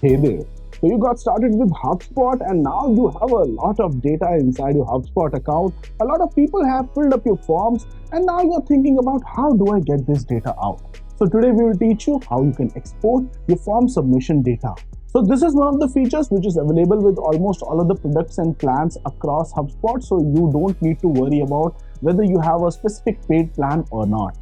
Hey there. So you got started with HubSpot and now you have a lot of data inside your HubSpot account. A lot of people have filled up your forms and now you're thinking about how do I get this data out. So today we will teach you how you can export your form submission data. So this is one of the features which is available with almost all of the products and plans across HubSpot. So you don't need to worry about whether you have a specific paid plan or not.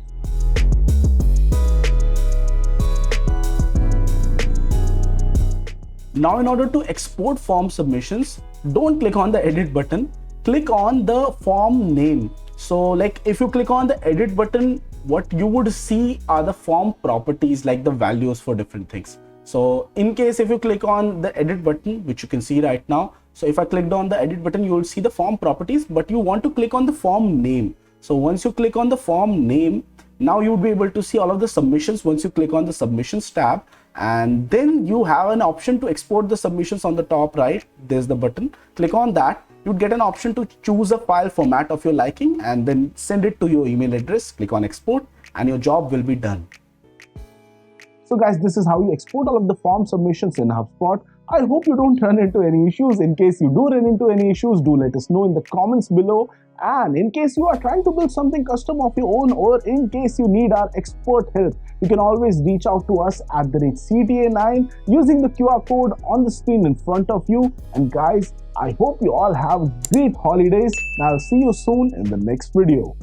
Now, in order to export form submissions, don't click on the edit button, click on the form name. So like if you click on the edit button, what you would see are the form properties, like the values for different things. So in case if you click on the edit button, which you can see right now, so if I clicked on the edit button, you will see the form properties, but you want to click on the form name. So once you click on the form name, now you would be able to see all of the submissions once you click on the submissions tab, and then you have an option to export the submissions on the top right. There's the button, click on that. You'd get an option to choose a file format of your liking and then send it to your email address. Click on export and your job will be done. So guys, this is how you export all of the form submissions in HubSpot. I hope you don't run into any issues. In case you do run into any issues, do let us know in the comments below. And in case you are trying to build something custom of your own, or in case you need our expert help, you can always reach out to us at the CTA9 using the QR code on the screen in front of you. And guys, I hope you all have great holidays and I'll see you soon in the next video.